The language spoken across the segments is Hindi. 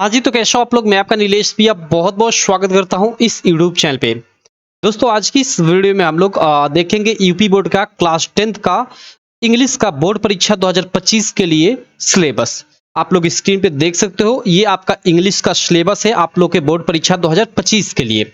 हाँ जी, तो कैसे हो आप लोग? मैं आपका नीलेश भैया बहुत-बहुत स्वागत करता हूँ इस यूट्यूब चैनल पे। दोस्तों आज की इस वीडियो में हम लोग देखेंगे यूपी बोर्ड का क्लास 10th का इंग्लिश का बोर्ड परीक्षा 2025 के लिए सिलेबस। आप लोग स्क्रीन पे देख सकते हो, ये आपका इंग्लिश का सिलेबस है आप लोग के बोर्ड परीक्षा 2025 के लिए।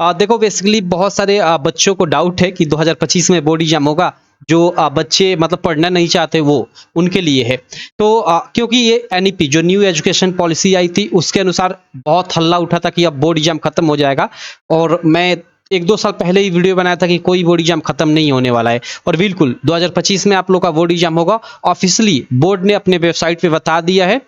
देखो बेसिकली बहुत सारे बच्चों को डाउट है कि 2025 में बोर्ड एग्जाम होगा। जो बच्चे मतलब पढ़ना नहीं चाहते वो उनके लिए है। तो क्योंकि ये एनईपी जो न्यू एजुकेशन पॉलिसी आई थी उसके अनुसार बहुत हल्ला उठा था कि अब बोर्ड एग्जाम खत्म हो जाएगा। और मैं 1-2 साल पहले ही वीडियो बनाया था कि कोई बोर्ड एग्जाम खत्म नहीं होने वाला है। और बिल्कुल 2025 में आप लोग का बोर्ड एग्जाम होगा। ऑफिशियली बोर्ड ने अपने वेबसाइट पे बता दिया है,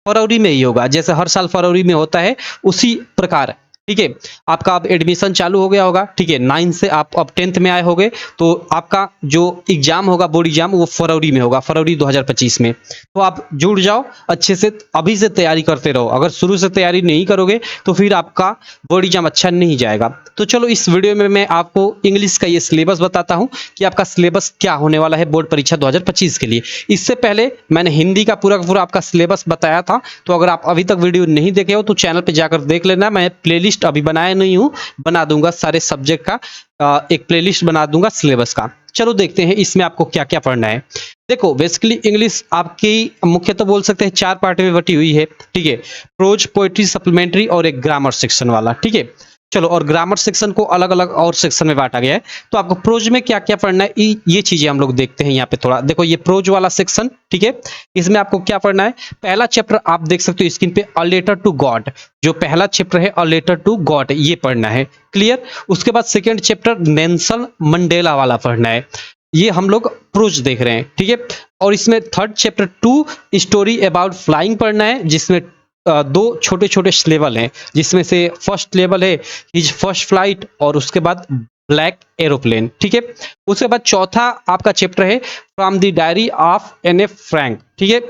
फरवरी में ही होगा। जैसे हर साल फरवरी में होता है उसी प्रकार। ठीक है, आपका अब एडमिशन चालू हो गया होगा। ठीक है, 9 से आप अब 10th में आए होगे, तो आपका जो एग्जाम होगा बोर्ड एग्जाम वो फरवरी में होगा, फरवरी 2025 में। तो आप जुड़ जाओ अच्छे से, अभी से तैयारी करते रहो। अगर शुरू से तैयारी नहीं करोगे तो फिर आपका बोर्ड एग्जाम अच्छा नहीं जाएगा। तो चलो इस वीडियो में मैं आपको इंग्लिश का ये सिलेबस बताता हूँ कि आपका सिलेबस क्या होने वाला है बोर्ड परीक्षा 2025 के लिए। इससे पहले मैंने हिंदी का पूरा आपका सिलेबस बताया था, तो अगर आप अभी तक वीडियो नहीं देखे हो तो चैनल पे जाकर देख लेना। मैं प्लेलिस्ट अभी बनाया नहीं हूँ, बना दूंगा सारे सब्जेक्ट का। एक प्लेलिस्ट बना दूंगा सिलेबस का। चलो देखते हैं इसमें आपको क्या क्या पढ़ना है। देखो बेसिकली इंग्लिश आपकी मुख्यतः बोल सकते हैं 4 पार्ट में बटी हुई है। ठीक है, प्रोज, पोएट्री, सप्लीमेंट्री और एक ग्रामर सेक्शन वाला। ठीक है, चलो और ग्रामर सेक्शन को अलग अलग और सेक्शन में बांटा गया है। तो आपको प्रोज में क्या क्या पढ़ना है ये चीजें हम लोग देखते हैं यहाँ पे थोड़ा। देखो ये प्रोज वाला सेक्शन, ठीक है, इसमें आपको क्या पढ़ना है। पहला चैप्टर आप देख सकते हो स्क्रीन पे, अ लेटर टू गॉड। जो पहला चैप्टर है अ लेटर टू गॉड, ये पढ़ना है। क्लियर। उसके बाद सेकंड चैप्टर नेल्सन मंडेला वाला पढ़ना है। ये हम लोग प्रोज देख रहे हैं। ठीक है, और इसमें third chapter 2 story about flying पढ़ना है, जिसमें 2 छोटे छोटे लेवल हैं, जिसमें से फर्स्ट लेवल है हिज फर्स्ट फ्लाइट और उसके बाद ब्लैक एरोप्लेन। ठीक है, उसके बाद चौथा आपका चैप्टर है from the diary of Anne F Frank. ठीक है,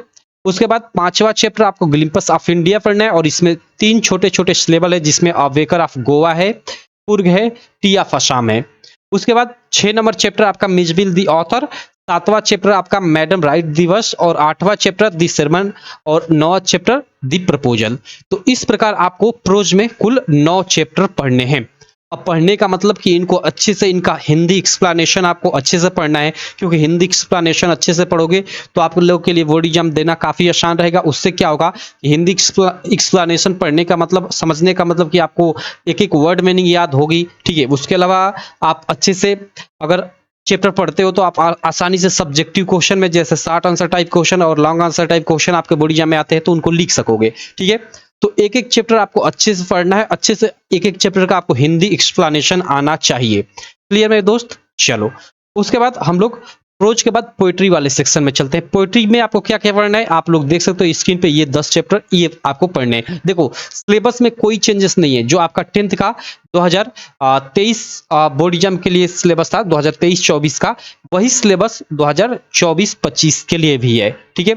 उसके बाद पांचवा चैप्टर आपको ग्लिम्पस ऑफ इंडिया पढ़ना है, और इसमें 3 छोटे छोटे लेवल है, जिसमें अवेकर ऑफ गोवा है, कुर्ग है, टी ऑफ असम है। उसके बाद 6 नंबर चैप्टर आपका मिजबिल दी ऑथर, 7वां चैप्टर आपका मैडम राइट दिवस, और 8वां चैप्टर दी सरमन, और 9वां चैप्टर दी प्रपोजल। तो इस प्रकार आपको प्रोज में कुल 9 चैप्टर पढ़ने हैं। अब पढ़ने का मतलब कि इनको अच्छे से, इनका हिंदी एक्सप्लेनेशन आपको अच्छे से पढ़ना है, क्योंकि हिंदी एक्सप्लेनेशन अच्छे से पढ़ोगे तो आप लोगों के लिए बोर्ड एग्जाम देना काफी आसान रहेगा। उससे क्या होगा कि हिंदी एक्सप्लेनेशन पढ़ने का मतलब, समझने का मतलब कि आपको एक एक वर्ड मीनिंग याद होगी। ठीक है, उसके अलावा आप अच्छे से अगर चैप्टर पढ़ते हो तो आप आसानी से सब्जेक्टिव क्वेश्चन में, जैसे शॉर्ट आंसर टाइप क्वेश्चन और लॉन्ग आंसर टाइप क्वेश्चन आपके बोर्ड एग्जाम में आते हैं, तो उनको लिख सकोगे। ठीक है, तो एक एक चैप्टर आपको अच्छे से पढ़ना है, अच्छे से एक एक चैप्टर का आपको हिंदी एक्सप्लेनेशन आना चाहिए। क्लियर मेरे दोस्त? चलो उसके बाद हम लोग प्रोज के बाद पोएट्री वाले सेक्शन में चलते हैं। पोएट्री में आपको क्या क्या पढ़ना है आप लोग देख सकते हो स्क्रीन पे, ये 10 चैप्टर ये आपको पढ़ने हैं। देखो सिलेबस में कोई चेंजेस नहीं है। जो आपका 10th का 2023 बोर्ड एग्जाम के लिए सिलेबस था 2023-24 का, वही सिलेबस 2024-25 के लिए भी है। ठीक है,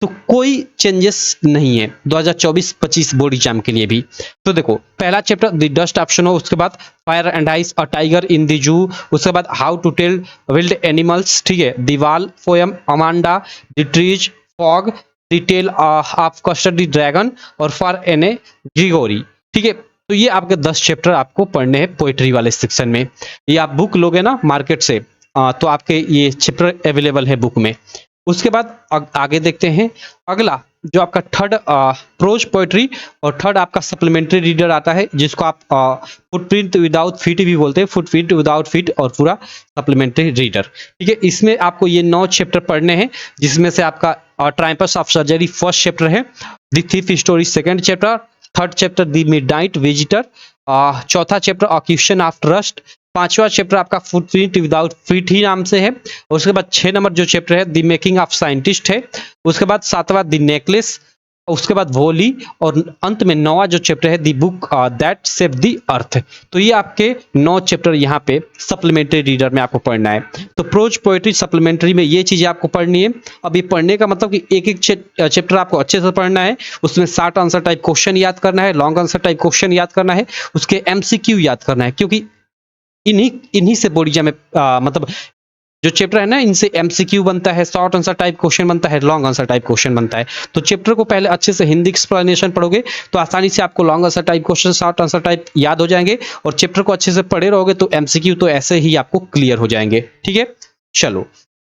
तो कोई चेंजेस नहीं है 2024-25 बोर्ड एग्जाम के लिए भी। तो देखो पहला चैप्टर द डस्ट ऑप्शन हो, उसके बाद fire and ice, a tiger in the zoo, उसके बाद how to tell wild animals. ठीक है, the ball poem, Amanda, the trees, fog, the tale of custard the dragon, और फॉर एन ए ग्रिगोरी। ठीक है, तो ये आपके 10 चैप्टर आपको पढ़ने हैं पोएट्री वाले सेक्शन में। ये आप बुक लोगे ना मार्केट से, तो आपके ये चैप्टर अवेलेबल है बुक में। उसके बाद आगे देखते हैं अगला, जो आपका थर्ड प्रोज पोएट्री और थर्ड आपका सप्लीमेंट्री रीडर आता है, जिसको आप फुटप्रिंट विदाउट फीट भी बोलते हैं, फुटप्रिंट विदाउट फीट और पूरा सप्लीमेंट्री रीडर। ठीक है, इसमें आपको ये 9 चैप्टर पढ़ने हैं, जिसमें से आपका ट्रायम्पस ऑफ सर्जरी फर्स्ट चैप्टर है, the thief story second chapter, third chapter the midnight visitor, चौथा चैप्टर ऑक्यूशन ऑफ ट्रस्ट, पांचवा चैप्टर आपका फुटप्रिंट विदाउट फीट ही नाम से है। उसके बाद 6 नंबर जो चैप्टर है द मेकिंग ऑफ साइंटिस्ट है। उसके बाद 7वां द नेकलेस, उसके बाद वोली, और अंत में 9वां जो चैप्टर है the book that save the earth. तो ये आपके 9 चैप्टर यहाँ पे सप्लीमेंट्री रीडर में आपको पढ़ना है। तो प्रोज पोएट्री सप्लीमेंट्री में ये चीजें आपको पढ़नी है। अब ये पढ़ने का मतलब कि एक एक चैप्टर आपको अच्छे से पढ़ना है, उसमें शॉर्ट आंसर टाइप क्वेश्चन याद करना है, लॉन्ग आंसर टाइप क्वेश्चन याद करना है, उसके एमसीक्यू याद करना है, क्योंकि इन्हीं इन्हीं से बोर्ड एग्जाम में मतलब जो चैप्टर है ना, इनसे एमसीक्यू बनता है, शॉर्ट आंसर टाइप क्वेश्चन बनता है, लॉन्ग आंसर टाइप क्वेश्चन बनता है। तो चैप्टर को पहले अच्छे से हिंदी एक्सप्लेनेशन पढ़ोगे तो आसानी से आपको long answer type question, short answer type याद हो जाएंगे, और चैप्टर को अच्छे से पढ़े रहोगे तो एमसीक्यू तो ऐसे ही आपको क्लियर हो जाएंगे। ठीक है, चलो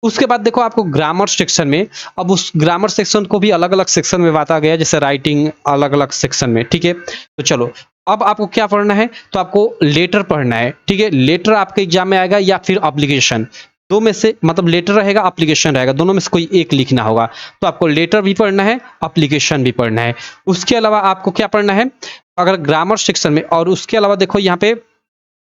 उसके बाद देखो आपको ग्रामर सेक्शन में, अब उस ग्रामर सेक्शन को भी अलग अलग सेक्शन में बांटा गया, जैसे राइटिंग अलग अलग सेक्शन में। ठीक है, तो चलो अब आपको क्या पढ़ना है, तो आपको लेटर पढ़ना है। ठीक है, लेटर आपके एग्जाम में आएगा या फिर एप्लीकेशन, दो में से, मतलब लेटर रहेगा एप्लीकेशन रहेगा, दोनों में से कोई एक लिखना होगा। तो आपको लेटर भी पढ़ना है, एप्लीकेशन भी पढ़ना है। उसके अलावा आपको क्या पढ़ना है अगर ग्रामर सेक्शन में, और उसके अलावा देखो यहाँ पे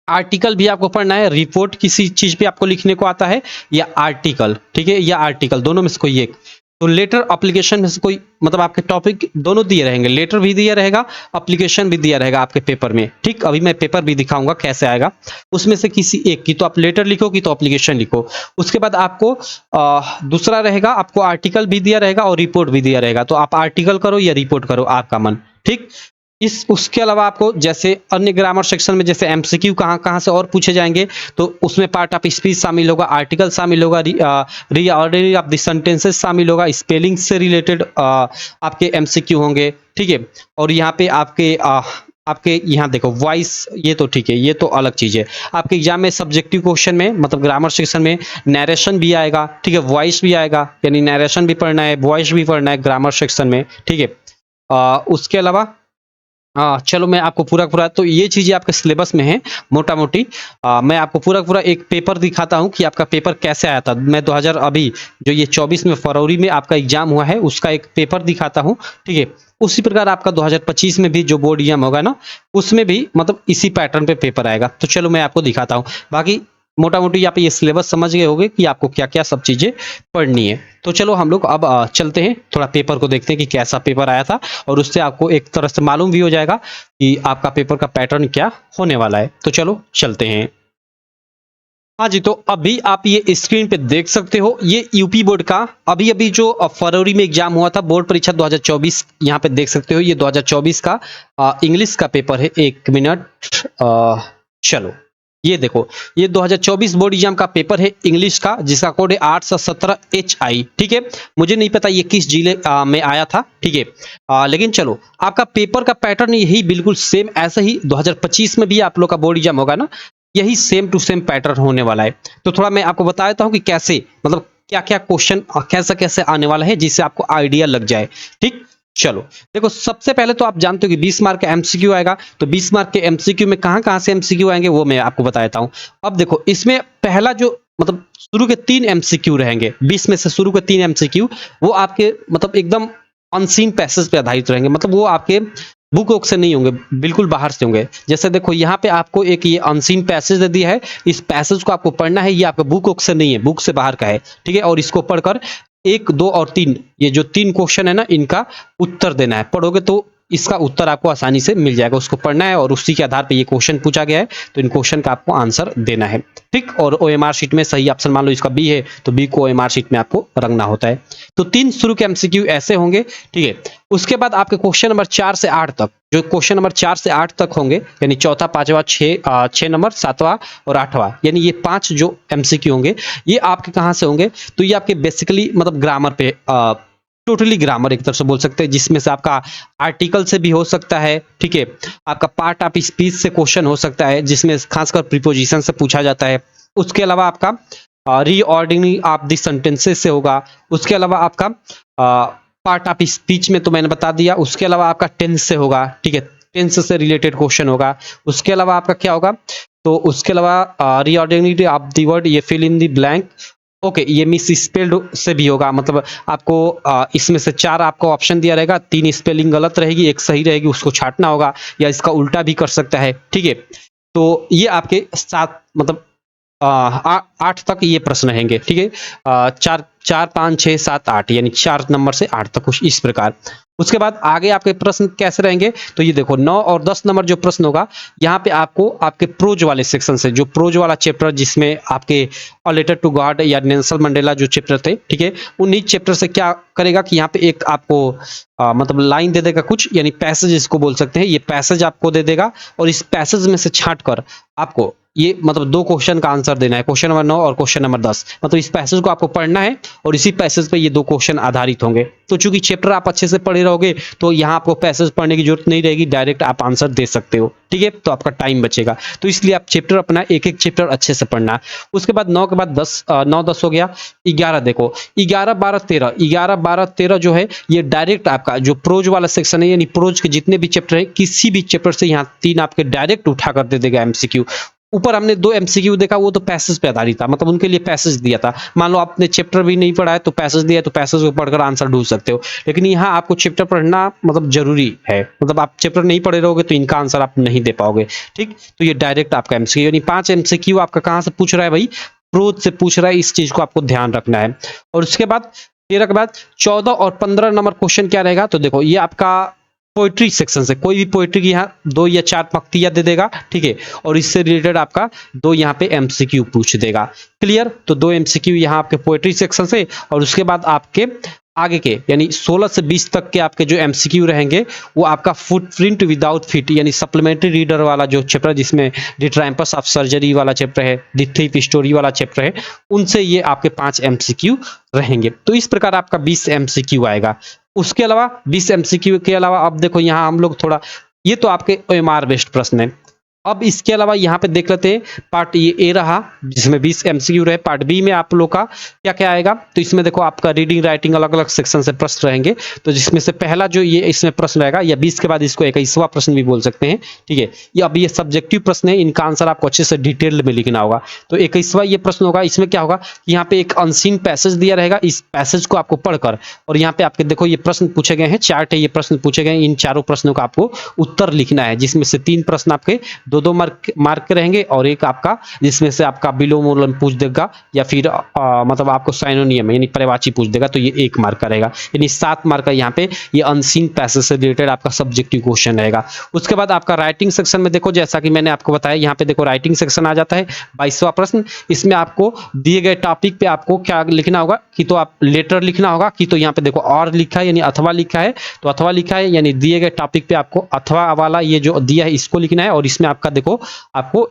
आर्टिकल भी आपको पढ़ना है। रिपोर्ट किसी चीज पे आपको लिखने को आता है या आर्टिकल, ठीक है, या आर्टिकल, दोनों में से कोई एक। तो लेटर एप्लीकेशन में से कोई, मतलब आपके टॉपिक दोनों दिए रहेंगे, लेटर भी दिया रहेगा, एप्लीकेशन भी दिया रहेगा आपके पेपर में। ठीक, अभी मैं पेपर भी दिखाऊंगा कैसे आएगा। उसमें से किसी एक की, तो आप लेटर लिखोगी तो एप्लीकेशन लिखो। उसके बाद आपको दूसरा रहेगा, आपको आर्टिकल भी दिया रहेगा और रिपोर्ट भी दिया रहेगा, तो आप आर्टिकल करो या रिपोर्ट करो, आपका मन। ठीक, इस उसके अलावा आपको जैसे अन्य ग्रामर सेक्शन में जैसे एमसीक्यू कहाँ कहाँ से और पूछे जाएंगे, तो उसमें पार्ट ऑफ स्पीच शामिल होगा, आर्टिकल शामिल होगा, रीऑर्डरिंग ऑफ द सेंटेंसेस शामिल होगा, स्पेलिंग से रिलेटेड आपके एमसीक्यू होंगे। ठीक है, और यहाँ पे आपके यहाँ देखो वॉइस, ये तो ठीक है, ये तो अलग चीज है। आपके एग्जाम में सब्जेक्टिव क्वेश्चन में, मतलब ग्रामर सेक्शन में नरेशन भी आएगा। ठीक है, वॉइस भी आएगा, यानी नरेशन भी पढ़ना है, वॉइस भी पढ़ना है ग्रामर सेक्शन में। ठीक है, उसके अलावा हाँ चलो मैं आपको पूरा पूरा, तो ये चीजें आपके सिलेबस में है मोटा मोटी। मैं आपको पूरा पूरा एक पेपर दिखाता हूँ कि आपका पेपर कैसे आया था। मैं 2000 अभी जो ये 24 में फरवरी में आपका एग्जाम हुआ है उसका एक पेपर दिखाता हूँ। ठीक है, उसी प्रकार आपका 2025 में भी जो बोर्ड एग्जाम होगा ना, उसमें भी मतलब इसी पैटर्न पे पेपर आएगा। तो चलो मैं आपको दिखाता हूँ। बाकी मोटा मोटी आप ये सिलेबस समझ गए होंगे कि आपको क्या क्या सब चीजें पढ़नी है। तो चलो हम लोग अब चलते हैं, थोड़ा पेपर को देखते हैं कि कैसा पेपर आया था, और उससे आपको एक तरह से मालूम भी हो जाएगा कि आपका पेपर का पैटर्न क्या होने वाला है। तो चलो चलते हैं। हाँ जी, तो अभी आप ये स्क्रीन पे देख सकते हो, ये यूपी बोर्ड का अभी अभी जो फरवरी में एग्जाम हुआ था, बोर्ड परीक्षा 2024, यहाँ पे देख सकते हो ये 2024 का इंग्लिश का पेपर है। एक मिनट, चलो ये देखो, ये 2024 बोर्ड एग्जाम का पेपर है इंग्लिश का, जिसका कोड है 817HI। ठीक है, मुझे नहीं पता ये किस जिले में आया था। ठीक है, लेकिन चलो आपका पेपर का पैटर्न यही बिल्कुल सेम, ऐसा ही 2025 में भी आप लोग का बोर्ड एग्जाम होगा ना, यही सेम टू सेम पैटर्न होने वाला है। तो थोड़ा मैं आपको बता देता हूँ कि कैसे, मतलब क्या क्या क्वेश्चन कैसा कैसे आने वाला है, जिससे आपको आइडिया लग जाए। ठीक, चलो देखो, सबसे पहले तो आप जानते हो कि 20 मार्क का एमसीक्यू आएगा। तो 20 मार्क के एमसीक्यू में कहां कहां से एमसीक्यू आएंगे वो मैं आपको बता देता हूं। अब देखो, इसमें पहला जो, मतलब शुरू के 3 एमसीक्यू रहेंगे, 20 में से शुरू के 3 एमसीक्यू, वो आपके मतलब एकदम अनसीन पैसेज पे आधारित रहेंगे, मतलब वो आपके बुक वुक से नहीं होंगे, बिल्कुल बाहर से होंगे। जैसे देखो यहाँ पे आपको एक ये अनसीन पैसेज दे दिया है, इस पैसेज को आपको पढ़ना है, ये आपके बुक वुक से नहीं है, बुक से बाहर का है। ठीक है, और इसको पढ़कर 1, 2 और 3, ये जो 3 क्वेश्चन है ना, इनका उत्तर देना है। पढ़ोगे तो इसका उत्तर आपको आसानी से मिल जाएगा, उसको पढ़ना है और उसी के आधार पे ये क्वेश्चन पूछा गया है, तो इन क्वेश्चन का आपको आंसर देना है। ठीक, और ओएमआर शीट में सही ऑप्शन मान लो इसका बी है, तो बी को ओएमआर शीट में आपको रखना होता है। तो 3 शुरू के एमसीक्यू ऐसे होंगे। ठीक है, उसके बाद आपके क्वेश्चन नंबर 4 से 8 तक, जो क्वेश्चन नंबर 4 से 8 तक होंगे, यानी चौथा, पांचवा, 6 नंबर, 7वां और 8वां, यानी ये 5 जो एमसीक्यू होंगे, ये आपके कहां से होंगे, तो ये आपके बेसिकली मतलब ग्रामर पे, टोटली ग्रामर एक तरह से बोल सकते हैं, जिसमें से आपका आर्टिकल से भी हो सकता है। ठीक है, आपका पार्ट ऑफ स्पीच से क्वेश्चन हो सकता है, जिसमें खासकर प्रीपोजिशन से पूछा जाता है। उसके अलावा आपका रीऑर्डरिंग ऑफ द सेंटेंसेस से होगा। उसके अलावा आपका पार्ट ऑफ स्पीच में तो मैंने बता दिया। उसके अलावा आपका टेंस से होगा। ठीक है, टेंस से रिलेटेड क्वेश्चन होगा। उसके अलावा आपका क्या होगा, तो उसके अलावा रीऑर्डरिंग ऑफ द वर्ड, ये fill in the blank. Okay, ये मिस स्पेल्ड से भी होगा, मतलब आपको इसमें से 4 आपको ऑप्शन दिया रहेगा, 3 स्पेलिंग गलत रहेगी, एक सही रहेगी, उसको छांटना होगा, या इसका उल्टा भी कर सकता है। ठीक है, तो ये आपके 7 मतलब 8 तक ये प्रश्न रहेंगे। ठीक है, 4, 5, 6, 7, 8, यानी 4 नंबर से 8 तक कुछ इस प्रकार। उसके बाद आगे आपके प्रश्न कैसे रहेंगे, तो ये देखो 9 और 10 नंबर जो प्रश्न होगा, यहाँ पे आपको आपके प्रोज वाले सेक्शन से, जो प्रोज वाला चैप्टर जिसमें आपके अ लेटर टू गॉड या नेल्सन मंडेला जो चैप्टर थे, ठीक है, उन्हीं चैप्टर से क्या करेगा कि यहाँ पे एक आपको मतलब लाइन दे देगा कुछ, यानी पैसेज इसको बोल सकते हैं, ये पैसेज आपको दे देगा, और इस पैसेज में से छांट कर आपको ये मतलब दो क्वेश्चन का आंसर देना है, क्वेश्चन नंबर 9 और क्वेश्चन नंबर 10। मतलब इस पैसेज को आपको पढ़ना है और इसी पैसेज पे ये दो क्वेश्चन आधारित होंगे। तो चूंकि चैप्टर आप अच्छे से पढ़े रहोगे तो यहाँ आपको पैसेज पढ़ने की जरूरत नहीं रहेगी, डायरेक्ट आप आंसर दे सकते हो, ठीक है। तो आपका टाइम बचेगा, तो इसलिए आप चैप्टर अपना एक एक चैप्टर अच्छे से पढ़ना। उसके बाद 9 के बाद 10, 9 10 हो गया। 11 देखो, 11 12 13, 11 12 13 जो है ये डायरेक्ट आपका जो प्रोज वाला सेक्शन है, यानी प्रोज के जितने भी चैप्टर है किसी भी चैप्टर से यहाँ 3 आपके डायरेक्ट उठा कर दे देगा एमसीक्यू। ऊपर हमने 2 एमसीक्यू देखा, वो तो पैसेज पे आधारित था, मतलब उनके लिए पैसेज दिया था। मान लो आपने चैप्टर भी नहीं पढ़ा है तो पैसेज दिया है, तो पैसेज को पढ़कर आंसर ढूंढ सकते हो। लेकिन यहाँ आपको चैप्टर पढ़ना मतलब जरूरी है, मतलब आप चैप्टर नहीं पढ़े रहोगे तो इनका आंसर आप नहीं दे पाओगे, ठीक। तो ये डायरेक्ट आपका एमसीक्यू, यानी 5 एमसीक्यू आपका कहाँ से पूछ रहा है भाई, प्रोज से पूछ रहा है, इस चीज को आपको ध्यान रखना है। और उसके बाद 13 के बाद 14 और 15 नंबर क्वेश्चन क्या रहेगा, तो देखो ये आपका पोइट्री सेक्शन से कोई भी पोइट्री की यहाँ 2 या 4 पंक्तियां दे देगा, ठीक है। और इससे रिलेटेड आपका 2 यहाँ पे एमसीक्यू पूछ देगा, क्लियर। तो 2 एमसीक्यू यहाँ आपके पोइट्री सेक्शन से, और उसके बाद आपके आगे के यानी 16 से 20 तक के आपके जो एमसीक्यू रहेंगे वो आपका फुटप्रिंट विदाउट फिट, यानी सप्लीमेंट्री रीडर वाला जो चैप्टर जिसमें द ट्रायम्फस ऑफ सर्जरी वाला चैप्टर है, द थीफ स्टोरी वाला चैप्टर है, उनसे ये आपके 5 एमसीक्यू रहेंगे। तो इस प्रकार आपका 20 एमसीक्यू आएगा। उसके अलावा 20 एमसीक्यू के अलावा अब देखो यहाँ हम लोग थोड़ा, ये तो आपके ओएमआर बेस्ड प्रश्न है। अब इसके अलावा यहाँ पे देख लेते हैं पार्ट ये ए रहा जिसमें 20 एमसीक्यू रहे। पार्ट बी में आप लोग का क्या क्या आएगा, तो इसमें देखो आपका रीडिंग राइटिंग अलग अलग सेक्शन से प्रश्न रहेंगे। तो जिसमें से पहला जो ये इसमें प्रश्न रहेगा, या 20 के बाद इसको 21वां प्रश्न भी बोल सकते हैं, ठीक है। ये अब ये सब्जेक्टिव प्रश्न है, इनका आंसर आपको अच्छे से डिटेल में लिखना होगा। तो 21वां ये प्रश्न होगा, इसमें क्या होगा, यहाँ पे एक अनसीन पैसेज दिया रहेगा, इस पैसेज को आपको पढ़कर, और यहाँ पे आपके देखो ये प्रश्न पूछे गए हैं, चार्ट है, ये प्रश्न पूछे गए हैं, इन चारों प्रश्नों का आपको उत्तर लिखना है, जिसमें से 3 प्रश्न आपके 2-2 मार्क के रहेंगे, और एक आपका जिसमें से आपका बिलोमोलन पूछ देगा, या फिर मतलब आपको साइनोनियम यानी पर्यायवाची पूछ देगा, तो ये 1 मार्क का रहेगा। यानी 7 मार्क का यहाँ पे ये अनसीन पैसेज से रिलेटेड आपका सब्जेक्टिव क्वेश्चन रहेगा। उसके बाद आपका राइटिंग सेक्शन में देखो, जैसा कि मैंने आपको बताया, यहाँ पे देखो राइटिंग सेक्शन आ जाता है, 22वां प्रश्न। इसमें आपको दिए गए टॉपिक पे आपको क्या लिखना होगा, कि तो आप लेटर लिखना होगा, कि तो यहाँ पे देखो और लिखा है यानी अथवा लिखा है, तो अथवा लिखा है यानी दिए गए टॉपिक पे आपको अथवा वाला ये जो दिया है इसको लिखना है, और इसमें आपका देखो आपको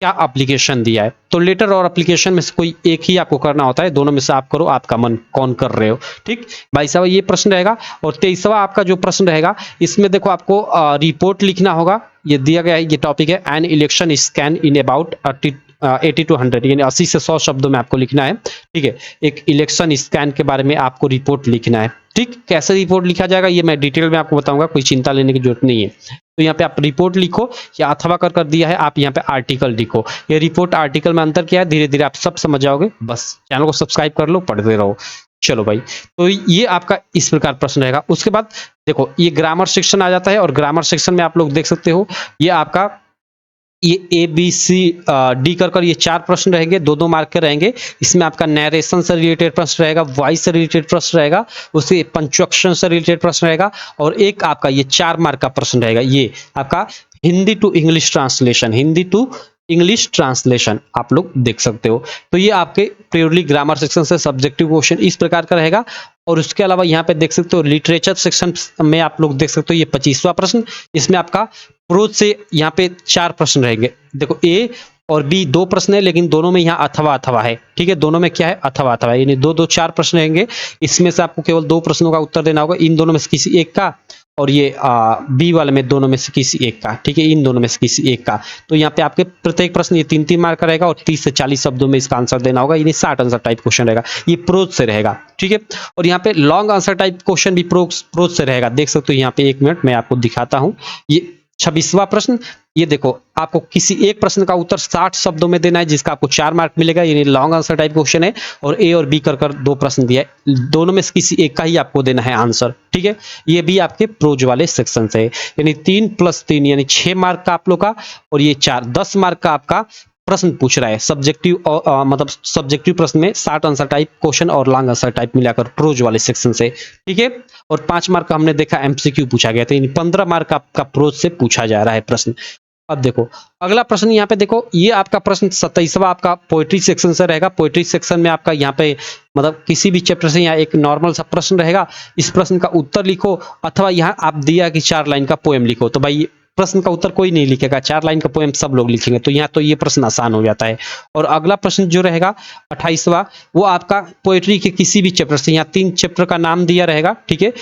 क्या एप्लीकेशन दिया है, तो लेटर और एप्लीकेशन में से कोई एक ही आपको करना होता है, दोनों में से आप करो, आपका मन कौन कर रहे हो, ठीक। 22वां ये प्रश्न रहेगा। और 23वां आपका जो प्रश्न रहेगा, इसमें देखो आपको रिपोर्ट लिखना होगा, ये दिया गया है, ये टॉपिक है, an election scan in about 80 to 100, यानी 80 से 100 शब्दों में आपको लिखना है, ठीक है। एक इलेक्शन स्कैन के बारे में आपको रिपोर्ट लिखना है, ठीक। कैसे रिपोर्ट लिखा जाएगा ये मैं डिटेल में आपको बताऊंगा, कोई चिंता लेने की जरूरत नहीं है। तो यहाँ पे आप रिपोर्ट लिखो, या अथवा कर दिया है, आप यहाँ पे आर्टिकल लिखो। ये रिपोर्ट आर्टिकल में अंतर क्या है धीरे धीरे आप सब समझ जाओगे, बस चैनल को सब्सक्राइब कर लो, पढ़ते रहो। चलो भाई, तो ये आपका इस प्रकार प्रश्न रहेगा। उसके बाद देखो ये ग्रामर सेक्शन आ जाता है, और ग्रामर सेक्शन में आप लोग देख सकते हो ये आपका ये ए बी सी डी कर ये 4 प्रश्न रहेंगे, 2-2 मार्क के रहेंगे। इसमें आपका नरेशन से रिलेटेड प्रश्न रहेगा, वॉइस से रिलेटेड प्रश्न रहेगा, उसके पंक्चुएशन से रिलेटेड प्रश्न रहेगा, और एक आपका ये 4 मार्क का प्रश्न रहेगा, ये आपका Hindi to English translation, Hindi to English translation आप लोग देख सकते हो। तो ये आपके प्योरली ग्रामर सेक्शन से सब्जेक्टिव क्वेश्चन इस प्रकार का रहेगा। और उसके अलावा यहाँ पे देख सकते हो लिटरेचर सेक्शन में आप लोग देख सकते हो ये 25वां प्रश्न, इसमें आपका प्रोज से यहाँ पे 4 प्रश्न रहेंगे। देखो ए और बी 2 प्रश्न है, लेकिन दोनों में यहाँ अथवा अथवा है, ठीक है। दोनों में क्या है, अथवा अथवा, यानी 2-2 4 प्रश्न रहेंगे। इसमें से आपको केवल 2 प्रश्नों का उत्तर देना होगा, इन दोनों में से किसी एक का, और ये बी वाले में दोनों में से किसी एक का, ठीक है, इन दोनों में से किसी एक का। तो यहाँ पे आपके प्रत्येक प्रश्न ये 3-3 मार्क का रहेगा, और 30 से 40 शब्दों में इसका आंसर देना होगा, यानी 60 आंसर टाइप क्वेश्चन रहेगा, ये प्रोज से रहेगा, ठीक है। और यहाँ पे लॉन्ग आंसर टाइप क्वेश्चन भी प्रोज से रहेगा, देख सकते हो यहाँ पे, 1 मिनट मैं आपको दिखाता हूँ। ये 26वां प्रश्न, ये देखो आपको किसी एक प्रश्न का उत्तर 60 शब्दों में देना है, जिसका आपको 4 मार्क मिलेगा, यानी लॉन्ग आंसर टाइप क्वेश्चन है। और ए और बी कर 2 प्रश्न दिया है, दोनों में से किसी एक का ही आपको देना है आंसर, ठीक है। ये भी आपके प्रोज वाले सेक्शन से है, यानी 3 + 3 यानी 6 मार्क का आप लोग का, और ये 4 10 मार्क का आपका प्रश्न पूछ रहा है सब्जेक्टिव, मतलब सब्जेक्टिव प्रश्न में 60 आंसर टाइप क्वेश्चन और लॉन्ग आंसर टाइप मिलाकर प्रोज वाले सेक्शन से, ठीक है। और 5 मार्क का हमने देखा एमसीक्यू पूछा गया था, यानी 15 मार्क का आपका प्रोज से पूछा जा रहा है प्रश्न। अब देखो अगला प्रश्न, यहाँ पे देखो ये आपका प्रश्न 27वां आपका पोएट्री सेक्शन से रहेगा। पोएट्री सेक्शन में आपका यहाँ पे मतलब किसी भी चैप्टर से यहाँ एक नॉर्मल सा प्रश्न रहेगा, इस प्रश्न का उत्तर लिखो, अथवा यहाँ आप दिया कि 4 लाइन का पोएम लिखो। तो भाई प्रश्न का उत्तर कोई नहीं लिखेगा, 4 लाइन का पोएम सब लोग लिखेंगे, तो यहाँ तो ये प्रश्न आसान हो जाता है। और अगला प्रश्न जो रहेगा 28वां, वो आपका पोएट्री के किसी भी चैप्टर से, यहाँ 3 चैप्टर का नाम दिया रहेगा, ठीक है,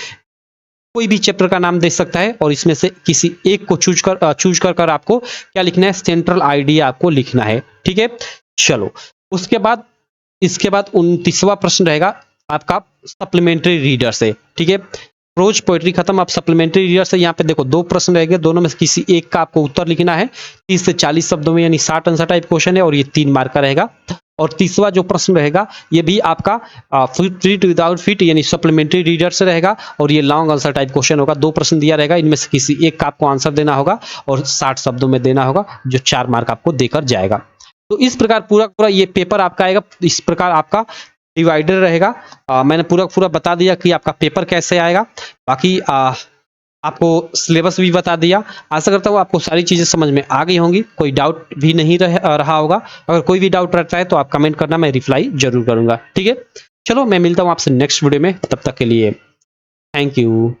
कोई भी चैप्टर का नाम दे सकता है और इसमें से किसी एक को चूज कर आपको क्या लिखना है, सेंट्रल आइडिया आपको लिखना है, ठीक है। चलो उसके बाद इसके बाद 29वां प्रश्न रहेगा आपका सप्लीमेंट्री रीडर से, ठीक है। प्रोज पोएट्री खत्म, आप सप्लीमेंट्री रीडर से यहाँ पे देखो 2 प्रश्न रहेंगे, दोनों में से किसी एक का आपको उत्तर लिखना है 30 से 40 शब्दों में, यानी 60 आंसर टाइप क्वेश्चन है और ये 3 मार्क का रहेगा। और 30वां जो प्रश्न रहेगा ये भी आपका फिट विदाउट फिट यानी सप्लीमेंट्री रीडर से रहेगा और ये लॉन्ग आंसर टाइप क्वेश्चन होगा। 2 प्रश्न दिया रहेगा, इनमें से किसी एक का आपको आंसर देना होगा और 60 शब्दों में देना होगा, जो 4 मार्क आपको देकर जाएगा। तो इस प्रकार पूरा ये पेपर आपका आएगा, इस प्रकार आपका डिवाइडर रहेगा। मैंने पूरा बता दिया कि आपका पेपर कैसे आएगा, बाकी आपको सिलेबस भी बता दिया। आशा करता हूँ आपको सारी चीजें समझ में आ गई होंगी, कोई डाउट भी नहीं रहा होगा। अगर कोई भी डाउट रहता है तो आप कमेंट करना, मैं रिप्लाई जरूर करूंगा, ठीक है। चलो मैं मिलता हूँ आपसे नेक्स्ट वीडियो में, तब तक के लिए थैंक यू।